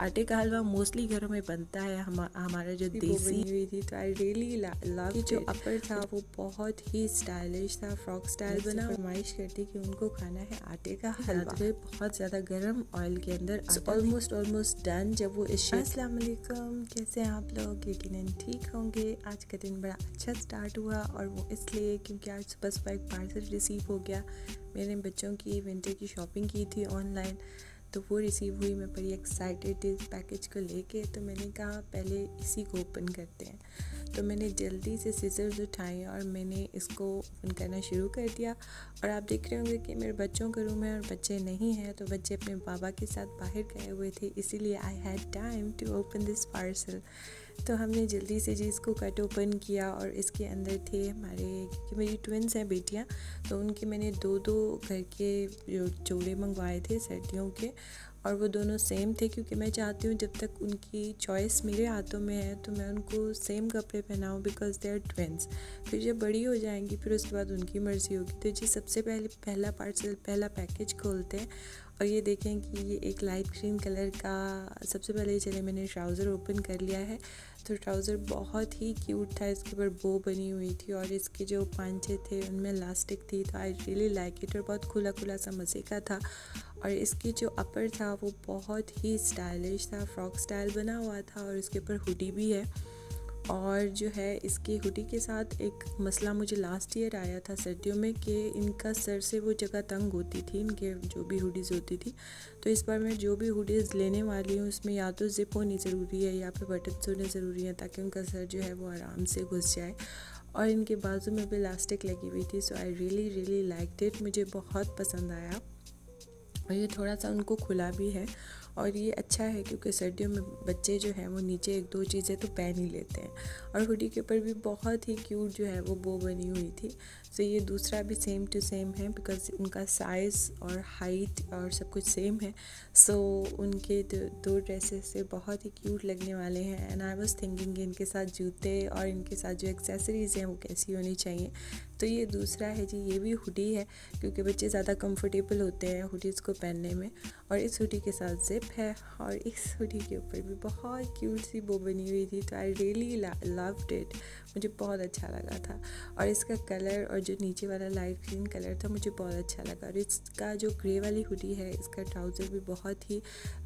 आटे का हलवा मोस्टली घरों में बनता है। हमारा जो देसी बनी हुई थी, तो आई रियली लव। जो अपर था वो बहुत ही स्टाइलिश था, फ्रॉक स्टाइल बना। फरमाइश करती कि उनको खाना है आटे का हलवा, बहुत ज़्यादा गर्म ऑयल के अंदर। ऑलमोस्ट डन जब वो इस अस्सलाम वालेकुम, कैसे हैं आप लोग? यकीनन ठीक होंगे। आज का दिन बड़ा अच्छा स्टार्ट हुआ, और वो इसलिए क्योंकि आज सुबह सुबह एक पार्सल रिसीव हो गया। मैंने बच्चों की विंटर की शॉपिंग की थी ऑनलाइन, तो वो रिसीव हुई। मैं बड़ी एक्साइटेड थी इस पैकेज को लेके, तो मैंने कहा पहले इसी को ओपन करते हैं। तो मैंने जल्दी से सीजर्स उठाए और मैंने इसको ओपन करना शुरू कर दिया। और आप देख रहे होंगे कि मेरे बच्चों का रूम है और बच्चे नहीं हैं, तो बच्चे अपने बाबा के साथ बाहर गए हुए थे, इसीलिए I had time to open this parcel. तो हमने जल्दी से जी इसको कट ओपन किया, और इसके अंदर थे हमारे, क्योंकि मेरी ट्विन्स हैं बेटियां, तो उनके मैंने दो घर के जो जोड़े मंगवाए थे सर्दियों के, और वो दोनों सेम थे, क्योंकि मैं चाहती हूँ जब तक उनकी चॉइस मेरे हाथों में है तो मैं उनको सेम कपड़े पहनाऊँ, बिकॉज दे आर ट्विन्स। फिर जब बड़ी हो जाएंगी फिर उसके बाद उनकी मर्ज़ी होगी। तो जी सबसे पहले पहला पैकेज खोलते हैं, और ये देखें कि ये एक लाइट ग्रीन कलर का। सबसे पहले चले मैंने ट्राउज़र ओपन कर लिया है। तो ट्राउज़र बहुत ही क्यूट था, इसके ऊपर बो बनी हुई थी, और इसके जो पांचे थे उनमें इलास्टिक थी, तो आई रियली लाइक इट, और बहुत खुला खुला सा मज़े का था। और इसकी जो अपर था वो बहुत ही स्टाइलिश था, फ्रॉक स्टाइल बना हुआ था, और इसके ऊपर हुडी भी है। और जो है इसकी हुडी के साथ एक मसला मुझे लास्ट ईयर आया था सर्दियों में, कि इनका सर से वो जगह तंग होती थी, इनके जो भी हुडीज़ होती थी। तो इस बार मैं जो भी हुडीज़ लेने वाली हूँ उसमें या तो ज़िप होनी ज़रूरी है या फिर बटन्स होने ज़रूरी हैं, ताकि उनका सर जो है वो आराम से घुस जाए। और इनके बाजू में भी इलास्टिक लगी हुई थी। सो आई रियली लाइक्ड इट, मुझे बहुत पसंद आया। और ये थोड़ा सा उनको खुला भी है, और ये अच्छा है क्योंकि सर्दियों में बच्चे जो हैं वो नीचे एक दो चीज़ें तो पहन ही लेते हैं। और हुडी के ऊपर भी बहुत ही क्यूट जो है वो बो बनी हुई थी। सो ये दूसरा भी सेम टू सेम है, बिकॉज उनका साइज़ और हाइट और सब कुछ सेम है। सो उनके दो ड्रेसेस से बहुत ही क्यूट लगने वाले हैं। एंड आई वाज थिंकिंग इनके साथ जूते और इनके साथ जो एक्सेसरीज़ हैं वो कैसी होनी चाहिए। तो ये दूसरा है जी, ये भी हुडी है, क्योंकि बच्चे ज़्यादा कंफर्टेबल होते हैं हुडीज़ को पहनने में। और इस हुडी के साथ ज़िप है, और इस हुडी के ऊपर भी बहुत क्यूट सी बो बनी हुई थी। तो आई रियली लव्ड इट, मुझे बहुत अच्छा लगा था। और इसका कलर और जो नीचे वाला लाइट ग्रीन कलर था मुझे बहुत अच्छा लगा। और इसका जो ग्रे वाली हुडी है, इसका ट्राउज़र भी बहुत ही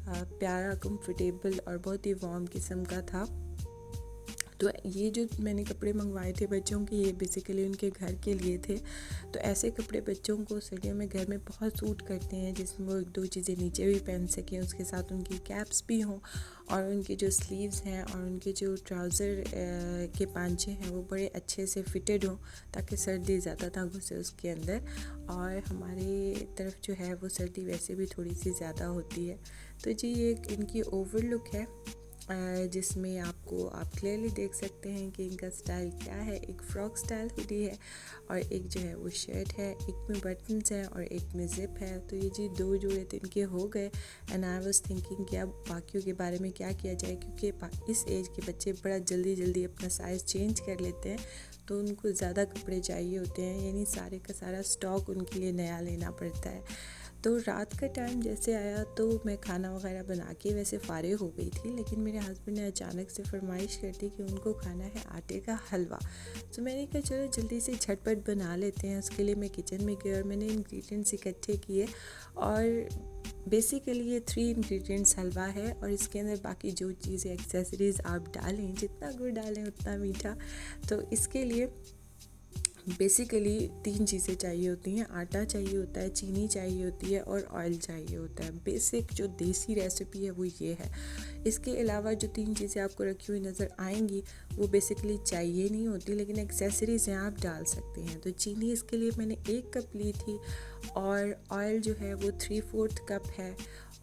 प्यारा, कंफर्टेबल और बहुत ही वार्म किस्म का था। तो ये जो मैंने कपड़े मंगवाए थे बच्चों के, ये बेसिकली उनके घर के लिए थे। तो ऐसे कपड़े बच्चों को सर्दियों में घर में बहुत सूट करते हैं, जिसमें वो एक दो चीज़ें नीचे भी पहन सकें, उसके साथ उनकी कैप्स भी हों, और उनके जो स्लीव्स हैं और उनके जो ट्राउज़र के पांचे हैं वो बड़े अच्छे से फिटेड हों, ताकि सर्दी ज़्यादा ना घुसे उसके अंदर। और हमारे तरफ जो है वो सर्दी वैसे भी थोड़ी सी ज़्यादा होती है। तो जी ये इनकी ओवरलुक है, जिसमें आप क्लियरली देख सकते हैं कि इनका स्टाइल क्या है। एक फ्रॉक स्टाइल हुडी है, और एक जो है वो शर्ट है, एक में बटन्स हैं और एक में ज़िप है। तो ये जी दो जोड़े तो इनके हो गए। एंड आई वाज थिंकिंग कि अब बाकियों के बारे में क्या किया जाए, क्योंकि इस एज के बच्चे बड़ा जल्दी अपना साइज़ चेंज कर लेते हैं, तो उनको ज़्यादा कपड़े चाहिए होते हैं, यानी सारे का सारा स्टॉक उनके लिए नया लेना पड़ता है। तो रात का टाइम जैसे आया तो मैं खाना वगैरह बना के वैसे फ़ारिग हो गई थी, लेकिन मेरे हस्बैंड ने अचानक से फरमाइश कर दी कि उनको खाना है आटे का हलवा। तो मैंने कहा चलो जल्दी से झटपट बना लेते हैं। उसके लिए मैं किचन में गई और मैंने इंग्रेडिएंट्स इकट्ठे किए, और बेसिकली ये 3 इंग्रेडिएंट्स हलवा है, और इसके अंदर बाकी जो चीज़ें एक्सेसरीज़ आप डालें, जितना गुड़ डालें उतना मीठा। तो इसके लिए बेसिकली 3 चीज़ें चाहिए होती हैं। आटा चाहिए होता है, चीनी चाहिए होती है, और ऑयल चाहिए होता है। बेसिक जो देसी रेसिपी है वो ये है। इसके अलावा जो 3 चीज़ें आपको रखी हुई नज़र आएंगी वो बेसिकली चाहिए नहीं होती, लेकिन एक्सेसरीज़ हैं आप डाल सकते हैं। तो चीनी इसके लिए मैंने 1 कप ली थी, और ऑयल जो है वो 3/4 कप है,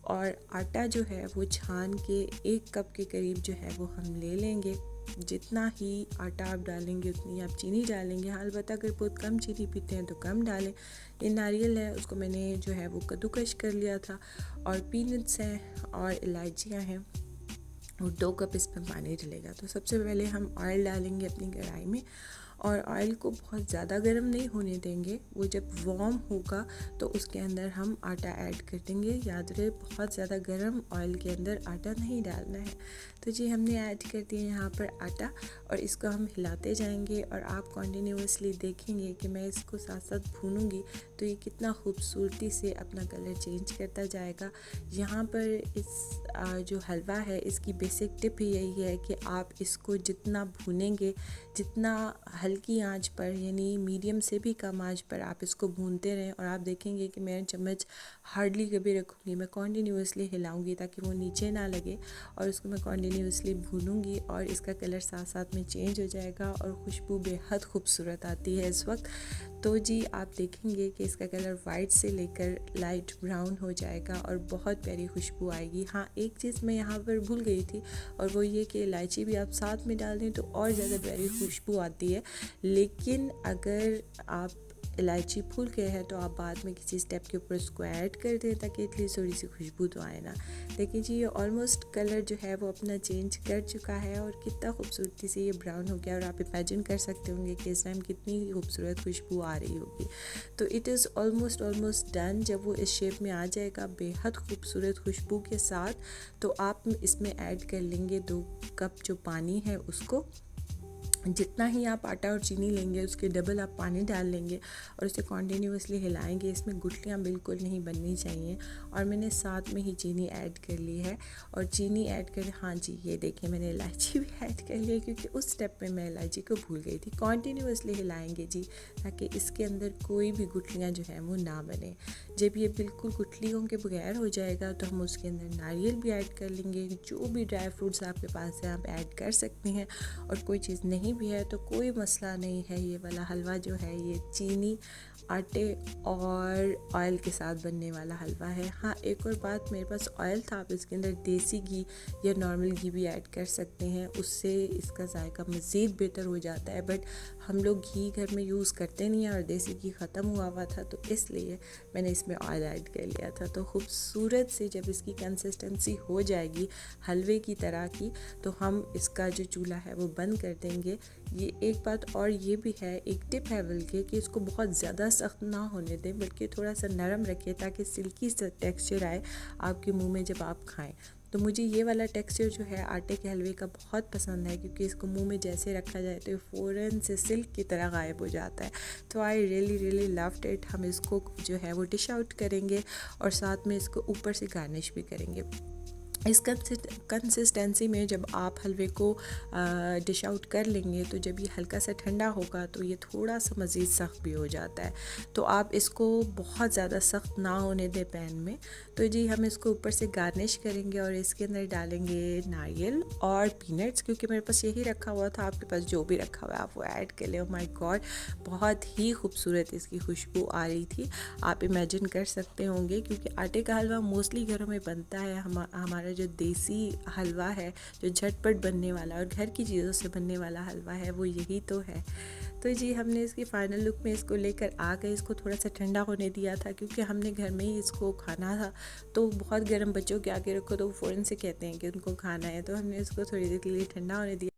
और आटा जो है वो छान के 1 कप के करीब जो है वो हम ले लेंगे। जितना ही आटा आप डालेंगे उतनी आप चीनी डालेंगे। हाँ, अलबत्ता अगर बहुत कम चीनी पीते हैं तो कम डालें। ये नारियल है, उसको मैंने जो है वो कद्दूकश कर लिया था, और पीनट्स हैं और इलायचियाँ हैं, और 2 कप इसमें पानी डलेगा। तो सबसे पहले हम ऑयल डालेंगे अपनी कढ़ाई में, और ऑयल को बहुत ज़्यादा गर्म नहीं होने देंगे। वो जब वार्म होगा तो उसके अंदर हम आटा ऐड कर देंगे। याद रहे बहुत ज़्यादा गर्म ऑयल के अंदर आटा नहीं डालना है। तो जी हमने ऐड कर दिया यहाँ पर आटा और इसको हम हिलाते जाएंगे और आप कॉन्टिन्यूसली देखेंगे कि मैं इसको साथ साथ भूनूंगी तो ये कितना खूबसूरती से अपना कलर चेंज करता जाएगा। यहाँ पर इस जो हलवा है इसकी बेसिक टिप यही है कि आप इसको जितना भूनेंगे, जितना हल्की आंच पर यानी मीडियम से भी कम आंच पर आप इसको भूनते रहें और आप देखेंगे कि मैं चम्मच हार्डली कभी रखूँगी, मैं कॉन्टिन्यूसली हिलाऊंगी ताकि वो नीचे ना लगे और उसको मैं कॉन्टिन्यूसली भूनूंगी और इसका कलर साथ साथ में चेंज हो जाएगा और खुशबू बेहद खूबसूरत आती है इस वक्त। तो जी आप देखेंगे कि इसका कलर वाइट से लेकर लाइट ब्राउन हो जाएगा और बहुत प्यारी खुशबू आएगी। हाँ, एक चीज़ मैं यहाँ पर भूल गई थी और वो ये कि इलायची भी आप साथ में डाल दें तो और ज़्यादा प्यारी खुशबू आती है। लेकिन अगर आप इलायची भूल गए हैं तो आप बाद में किसी स्टेप के ऊपर इसको ऐड कर दें ताकि एटलीस्ट थोड़ी सी खुशबू तो आए ना। देखिए जी ये ऑलमोस्ट कलर जो है वो अपना चेंज कर चुका है और कितना खूबसूरती से ये ब्राउन हो गया और आप इमेजिन कर सकते होंगे कि इस टाइम कितनी खूबसूरत खुशबू आ रही होगी। तो इट इज़ ऑलमोस्ट डन। जब वो इस शेप में आ जाएगा बेहद खूबसूरत खुशबू के साथ तो आप इसमें ऐड कर लेंगे 2 कप जो पानी है उसको। जितना ही आप आटा और चीनी लेंगे उसके डबल आप पानी डाल लेंगे और उसे कॉन्टिन्यूसली हिलाएंगे। इसमें गुठलियाँ बिल्कुल नहीं बननी चाहिए और मैंने साथ में ही चीनी ऐड कर ली है और चीनी ऐड कर, हाँ जी ये देखिए मैंने इलायची भी ऐड कर ली है क्योंकि उस स्टेप में मैं इलायची को भूल गई थी। कॉन्टिन्यूसली हिलाएंगे जी ताकि इसके अंदर कोई भी गुठलियाँ जो है वो ना बने। जब ये बिल्कुल गुठलियों के बगैर हो जाएगा तो हम उसके अंदर नारियल भी ऐड कर लेंगे। जो भी ड्राई फ्रूट्स आपके पास है आप ऐड कर सकते हैं और कोई चीज़ नहीं भी है तो कोई मसला नहीं है। ये वाला हलवा जो है ये चीनी, आटे और ऑयल के साथ बनने वाला हलवा है। हाँ, एक और बात, मेरे पास ऑयल था, आप इसके अंदर देसी घी या नॉर्मल घी भी ऐड कर सकते हैं, उससे इसका जायका मज़ीद बेहतर हो जाता है। बट हम लोग घी घर में यूज़ करते नहीं हैं और देसी घी ख़त्म हुआ था तो इसलिए मैंने इसमें ऑयल ऐड कर लिया था। तो खूबसूरत से जब इसकी कंसिस्टेंसी हो जाएगी हलवे की तरह की तो हम इसका जो चूल्हा है वो बंद कर देंगे। ये एक बात और ये भी है, एक टिप है बल्कि, कि इसको बहुत ज़्यादा सख्त ना होने दें बल्कि थोड़ा सा नरम रखें ताकि सिल्की सा टेक्सचर आए आपके मुंह में जब आप खाएं। तो मुझे ये वाला टेक्सचर जो है आटे के हलवे का बहुत पसंद है क्योंकि इसको मुंह में जैसे रखा जाए तो ये फ़ौरन से सिल्क की तरह गायब हो जाता है। तो आई रियली लव्ड इट। हम इसको जो है वो डिश आउट करेंगे और साथ में इसको ऊपर से गार्निश भी करेंगे। इस कंसिस्टेंसी में जब आप हलवे को डिश आउट कर लेंगे तो जब ये हल्का सा ठंडा होगा तो ये थोड़ा सा मज़ीद सख्त भी हो जाता है। तो आप इसको बहुत ज़्यादा सख्त ना होने दें पैन में। तो जी हम इसको ऊपर से गार्निश करेंगे और इसके अंदर डालेंगे नारियल और पीनट्स, क्योंकि मेरे पास यही रखा हुआ था। आपके पास जो भी रखा हुआ है आप वो ऐड कर लें। ओह माय गॉड, बहुत ही खूबसूरत इसकी खुशबू आ रही थी, आप इमेजिन कर सकते होंगे क्योंकि आटे का हलवा मोस्टली घरों में बनता है। हमारा जो देसी हलवा है जो झटपट बनने वाला और घर की चीज़ों से बनने वाला हलवा है वो यही तो है। तो जी हमने इसकी फ़ाइनल लुक में इसको लेकर आ गए। इसको थोड़ा सा ठंडा होने दिया था क्योंकि हमने घर में ही इसको खाना था। तो बहुत गर्म बच्चों के आगे रखो तो फ़ौरन से कहते हैं कि उनको खाना है, तो हमने इसको थोड़ी देर के लिए ठंडा होने दिया।